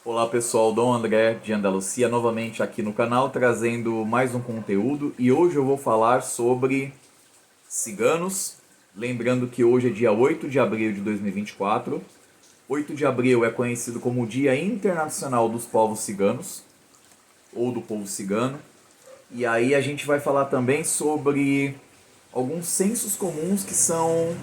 Olá pessoal, Dom André de Andalucia novamente aqui no canal trazendo mais um conteúdo e hoje eu vou falar sobre ciganos. Lembrando que hoje é dia 8 de abril de 2024. 8 de abril é conhecido como o Dia Internacional dos Povos Ciganos ou do povo cigano. E aí a gente vai falar também sobre alguns sensos comuns que são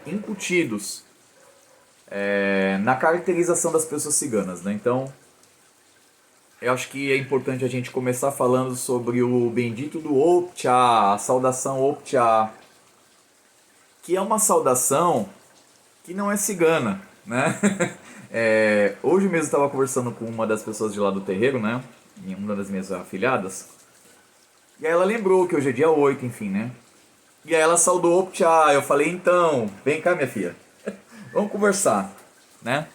incutidos na caracterização das pessoas ciganas, né? Então, eu acho que é importante a gente começar falando sobre o bendito do Opcha, a saudação Opcha, que é uma saudação que não é cigana, né? Hoje mesmo eu estava conversando com uma das pessoas de lá do terreiro, né? Uma das minhas afilhadas. E aí ela lembrou que hoje é dia 8, enfim, né? E aí ela saudou Opcha. Eu falei, então, vem cá, minha filha. Vamos conversar, né?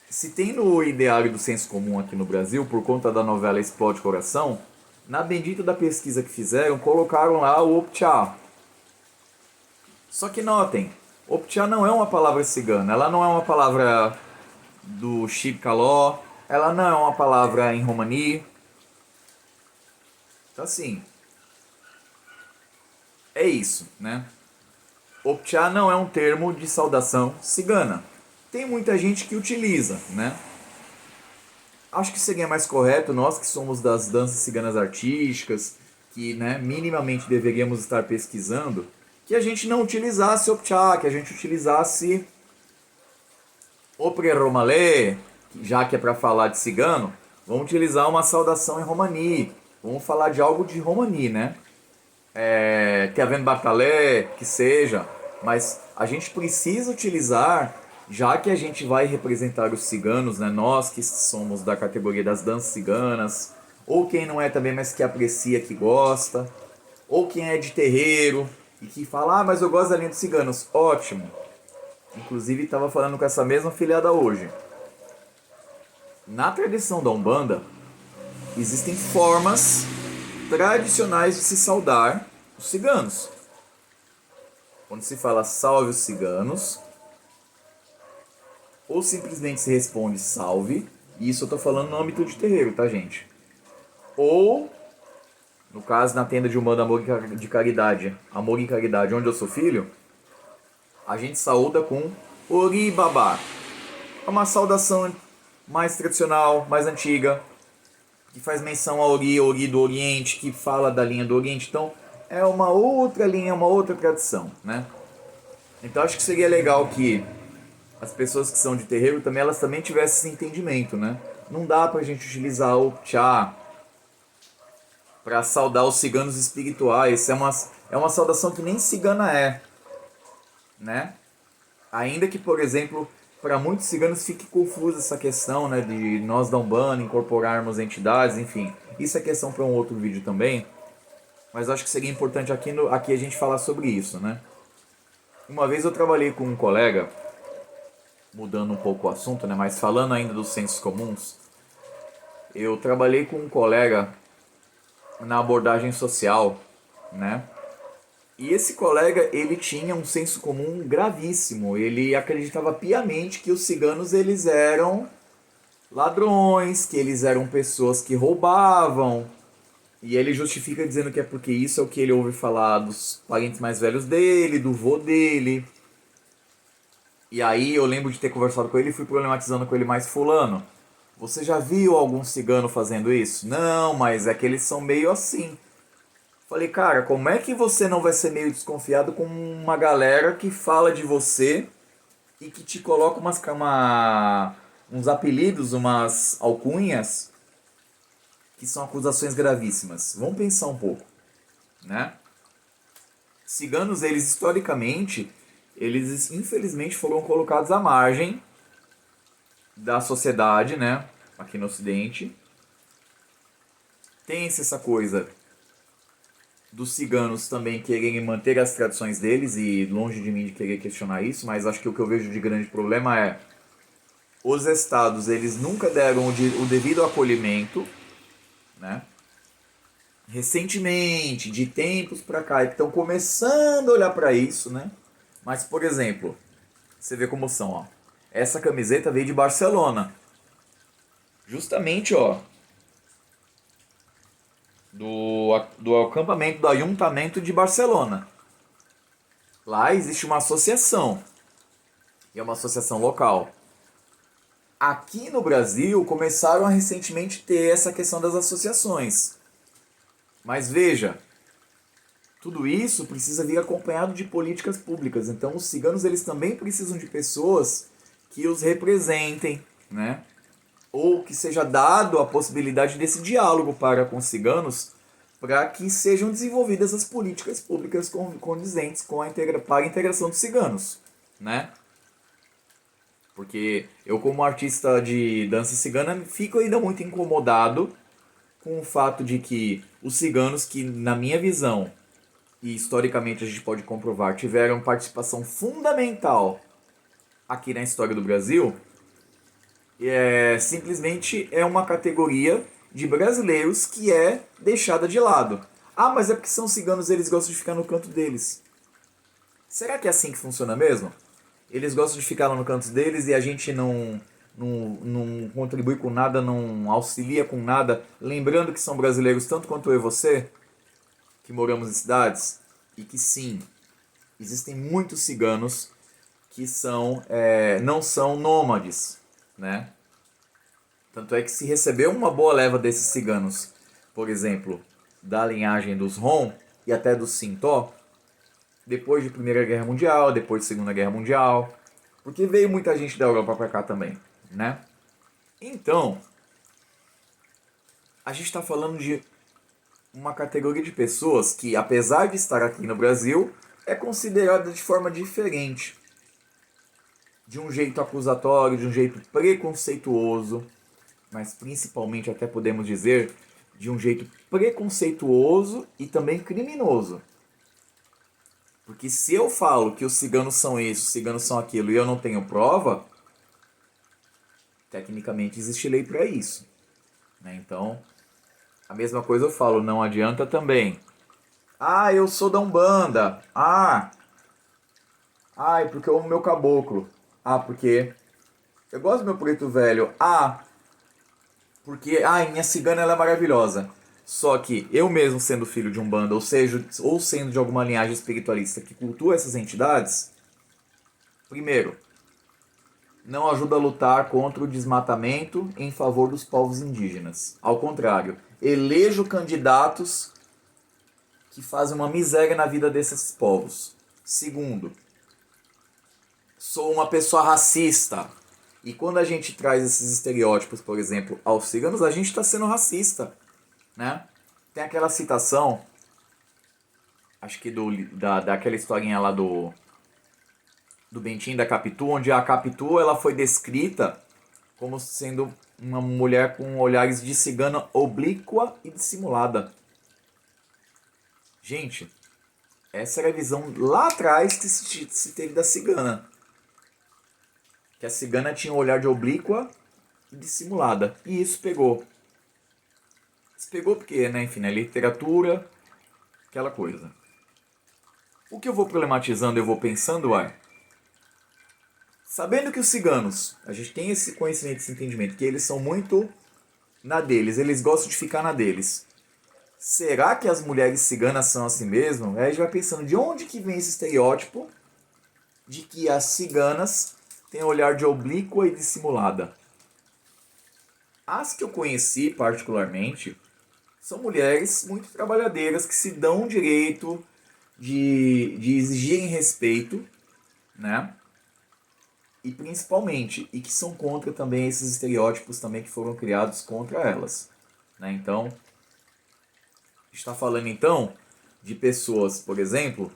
Se tem no ideário do senso comum aqui no Brasil, por conta da novela Explode Coração, na bendita da pesquisa que fizeram, colocaram lá o Opcha. Só que notem, Opcha não é uma palavra cigana, ela não é uma palavra do Chib Caló, ela não é uma palavra em romani. Então assim, é isso, né? Opcha não é um termo de saudação cigana. Tem muita gente que utiliza, né? Acho que seria mais correto nós que somos das danças ciganas artísticas, que né, minimamente deveríamos estar pesquisando, que a gente não utilizasse Opcha, que a gente utilizasse Opre Romalé, já que é para falar de cigano, vamos utilizar uma saudação em romani. Vamos falar de algo de romani, né? Que havendo batalé, que seja, mas a gente precisa utilizar, já que a gente vai representar os ciganos, né? Nós que somos da categoria das danças ciganas, ou quem não é também, mas que aprecia, que gosta, ou quem é de terreiro e que fala, ah, mas eu gosto da linha dos ciganos, ótimo. Inclusive estava falando com essa mesma filhada hoje. Na tradição da Umbanda, existem formas tradicionais de se saudar os ciganos. Quando se fala salve os ciganos, ou simplesmente se responde salve, e isso eu tô falando no âmbito de terreiro, tá, gente? Ou, no caso, na tenda de Umbanda Amor de Caridade, Amor e Caridade, onde eu sou filho, a gente saúda com Ori Babá. É uma saudação mais tradicional, mais antiga, que faz menção a Ori, Ori do Oriente, que fala da linha do Oriente. Então, é uma outra linha, uma outra tradição, né? Então, acho que seria legal que as pessoas que são de terreiro também elas também tivessem esse entendimento, né? Não dá pra gente utilizar o chá para saudar os ciganos espirituais. É uma saudação que nem cigana é, né? Ainda que, por exemplo, para muitos ciganos fique confusa essa questão, né, de nós da Umbanda incorporarmos entidades, enfim. Isso é questão para um outro vídeo também, mas acho que seria importante aqui a gente falar sobre isso, né? Uma vez eu trabalhei com um colega, mudando um pouco o assunto, né, mas falando ainda dos sensos comuns, eu trabalhei com um colega na abordagem social, né? E esse colega, ele tinha um senso comum gravíssimo. Ele acreditava piamente que os ciganos eles eram ladrões, que eles eram pessoas que roubavam. E ele justifica dizendo que é porque isso é o que ele ouve falar dos parentes mais velhos dele, do vô dele. E aí eu lembro de ter conversado com ele e fui problematizando com ele mais fulano. Você já viu algum cigano fazendo isso? Não, mas é que eles são meio assim. Falei, cara, como é que você não vai ser meio desconfiado com uma galera que fala de você e que te coloca uns apelidos, umas alcunhas que são acusações gravíssimas? Vamos pensar um pouco, né? Ciganos, eles historicamente, eles infelizmente foram colocados à margem da sociedade, né? Aqui no Ocidente. Tem-se essa coisa dos ciganos também quererem manter as tradições deles e longe de mim de querer questionar isso, mas acho que o que eu vejo de grande problema é os estados eles nunca deram o devido acolhimento, né? Recentemente, de tempos para cá, estão começando a olhar para isso, né? Mas por exemplo, Você vê como são, ó. Essa camiseta veio de Barcelona. Justamente, ó, do acampamento, do Ayuntamento de Barcelona. Lá existe uma associação. E é uma associação local. Aqui no Brasil começaram a recentemente ter essa questão das associações. Mas veja, tudo isso precisa vir acompanhado de políticas públicas. Então os ciganos eles também precisam de pessoas que os representem, né? Ou que seja dado a possibilidade desse diálogo para com os ciganos para que sejam desenvolvidas as políticas públicas condizentes com para a integração dos ciganos, né? Porque eu como artista de dança cigana fico ainda muito incomodado com o fato de que os ciganos que na minha visão e historicamente a gente pode comprovar tiveram participação fundamental aqui na história do Brasil, simplesmente é uma categoria de brasileiros que é deixada de lado. Ah, mas é porque são ciganos, eles gostam de ficar no canto deles. Será que é assim que funciona mesmo? Eles gostam de ficar lá no canto deles e a gente não contribui com nada, não auxilia com nada, lembrando que são brasileiros tanto quanto eu e você, que moramos em cidades, e que sim, existem muitos ciganos que não são nômades, né? Tanto é que se recebeu uma boa leva desses ciganos, por exemplo, da linhagem dos Rom e até dos Sintó, depois de Primeira Guerra Mundial, depois de Segunda Guerra Mundial, porque veio muita gente da Europa para cá também, né? Então, a gente está falando de uma categoria de pessoas que, apesar de estar aqui no Brasil, é considerada de forma diferente, de um jeito acusatório, de um jeito preconceituoso, mas principalmente até podemos dizer de um jeito preconceituoso e também criminoso. Porque se eu falo que os ciganos são isso, os ciganos são aquilo e eu não tenho prova, tecnicamente existe lei para isso, né? Então, a mesma coisa eu falo, não adianta também. Ah, eu sou da Umbanda. É porque eu amo meu caboclo. Porque eu gosto do meu preto velho. Porque minha cigana ela é maravilhosa. Só que eu mesmo sendo filho de Umbanda, ou sendo de alguma linhagem espiritualista que cultua essas entidades, primeiro, não ajuda a lutar contra o desmatamento em favor dos povos indígenas. Ao contrário, elejo candidatos que fazem uma miséria na vida desses povos. Segundo, sou uma pessoa racista. E quando a gente traz esses estereótipos, por exemplo, aos ciganos, a gente está sendo racista, né? Tem aquela citação, acho que daquela historinha lá do Bentinho da Capitu, onde a Capitu ela foi descrita como sendo uma mulher com olhares de cigana oblíqua e dissimulada. Gente, essa era a visão lá atrás que se teve da cigana. Que a cigana tinha um olhar de oblíqua e dissimulada. E isso pegou. Isso pegou porque, né, enfim, é literatura, aquela coisa. O que eu vou problematizando, eu vou pensando, sabendo que os ciganos, a gente tem esse conhecimento, esse entendimento, que eles são muito na deles, eles gostam de ficar na deles. Será que as mulheres ciganas são assim mesmo? Aí a gente vai pensando, de onde que vem esse estereótipo de que as ciganas têm olhar de oblíqua e dissimulada? As que eu conheci particularmente são mulheres muito trabalhadeiras que se dão o direito de exigirem respeito, né? E principalmente, e que são contra também esses estereótipos também que foram criados contra elas, né? Então, está falando então de pessoas, por exemplo,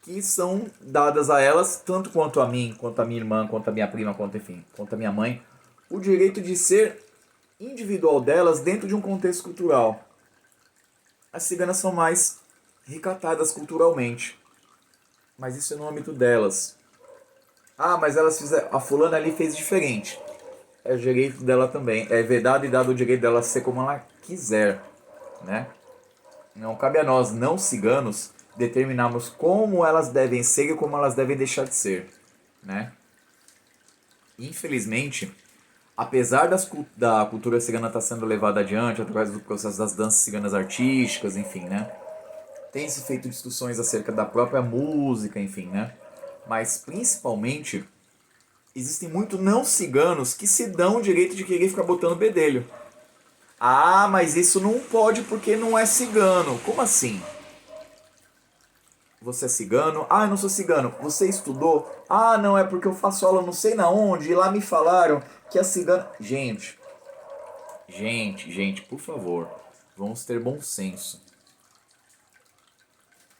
que são dadas a elas, tanto quanto a mim, quanto a minha irmã, quanto a minha prima, quanto a minha mãe, o direito de ser individual delas dentro de um contexto cultural. As ciganas são mais recatadas culturalmente, mas isso é no âmbito delas. Mas elas fizeram, a fulana ali fez diferente. É o direito dela também. É verdade e dado o direito dela ser como ela quiser, né? Não cabe a nós, não ciganos, determinarmos como elas devem ser e como elas devem deixar de ser, né? Infelizmente, apesar da cultura cigana estar sendo levada adiante através do processo das danças ciganas artísticas, enfim, né? Tem se feito discussões acerca da própria música, enfim, né? Mas principalmente existem muito não ciganos que se dão o direito de querer ficar botando bedelho. Ah, mas isso não pode porque não é cigano. Como assim? Você é cigano? Ah, eu não sou cigano. Você estudou? Ah, não, é porque eu faço aula não sei na onde e lá me falaram que é cigano. Gente, por favor, vamos ter bom senso.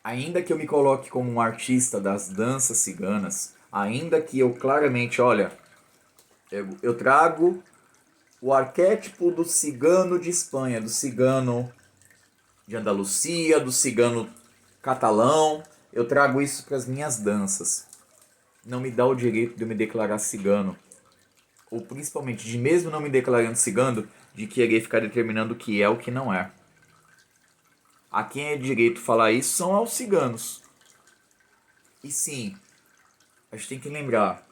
Ainda que eu me coloque como um artista das danças ciganas, ainda que eu claramente, olha, eu trago o arquétipo do cigano de Espanha, do cigano de Andalucia, do cigano catalão, eu trago isso para as minhas danças. Não me dá o direito de eu me declarar cigano. Ou principalmente de mesmo não me declarando cigano, de querer ficar determinando o que é o que não é. A quem é direito falar isso são aos ciganos. E sim, a gente tem que lembrar,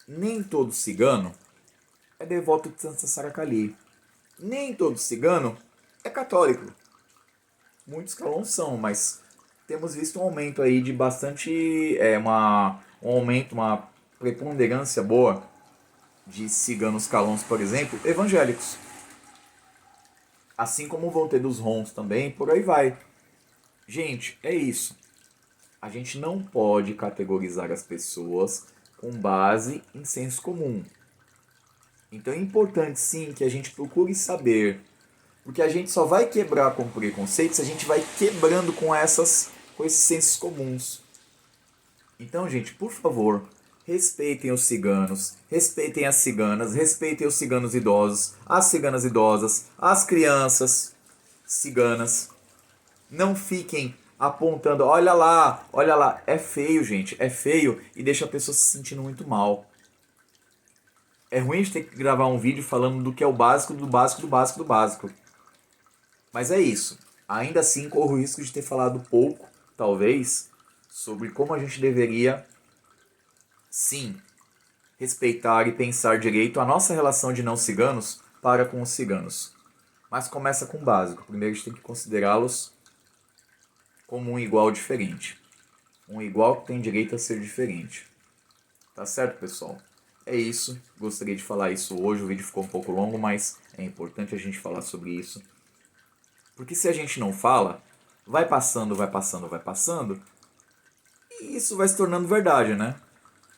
nem todo cigano é devoto de Santa Saracali. Nem todo cigano é católico. Muitos que não são, mas temos visto um aumento aí de bastante, um aumento, uma preponderância boa de ciganos calões, por exemplo, evangélicos. Assim como vão ter dos rons também, por aí vai. Gente, é isso. A gente não pode categorizar as pessoas com base em senso comum. Então é importante sim que a gente procure saber, porque a gente só vai quebrar com preconceitos, a gente vai quebrando com esses sensos comuns. Então, gente, por favor, respeitem os ciganos, respeitem as ciganas, respeitem os ciganos idosos, as ciganas idosas, as crianças ciganas. Não fiquem apontando, olha lá, é feio, gente, é feio e deixa a pessoa se sentindo muito mal. É ruim a gente ter que gravar um vídeo falando do que é o básico, do básico, do básico, do básico. Mas é isso. Ainda assim, corro o risco de ter falado pouco, talvez, sobre como a gente deveria, sim, respeitar e pensar direito a nossa relação de não ciganos para com os ciganos. Mas começa com o básico. Primeiro a gente tem que considerá-los como um igual diferente. Um igual que tem direito a ser diferente. Tá certo, pessoal? É isso. Gostaria de falar isso hoje. O vídeo ficou um pouco longo, mas é importante a gente falar sobre isso. Porque se a gente não fala, vai passando, vai passando, vai passando, e isso vai se tornando verdade, né?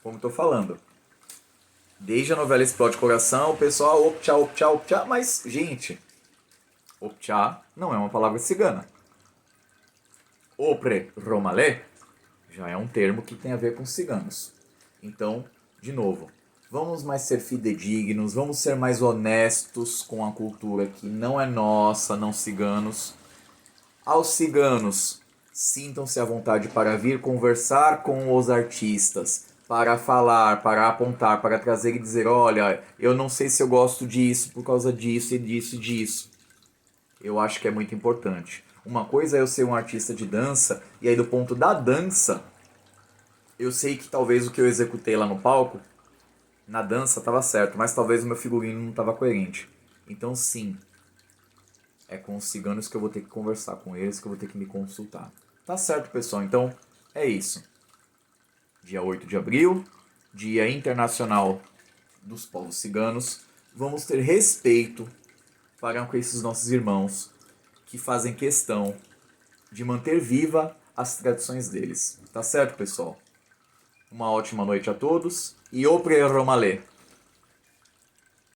Como eu tô falando. Desde a novela Explode Coração, o pessoal optcha, optcha, optcha, mas, gente, optcha não é uma palavra cigana. Opre romalé já é um termo que tem a ver com ciganos. Então, de novo, vamos mais ser fidedignos, vamos ser mais honestos com a cultura que não é nossa, não ciganos. Aos ciganos, sintam-se à vontade para vir conversar com os artistas, para falar, para apontar, para trazer e dizer: olha, eu não sei se eu gosto disso por causa disso e disso e disso. Eu acho que é muito importante. Uma coisa é eu ser um artista de dança, e aí do ponto da dança, eu sei que talvez o que eu executei lá no palco, na dança, estava certo, mas talvez o meu figurino não estava coerente. Então sim, é com os ciganos que eu vou ter que conversar com eles, que eu vou ter que me consultar. Tá certo, pessoal? Então, é isso. Dia 8 de abril, Dia Internacional dos Povos Ciganos. Vamos ter respeito para com esses nossos irmãos que fazem questão de manter viva as tradições deles. Tá certo, pessoal? Uma ótima noite a todos e Opre Romalé!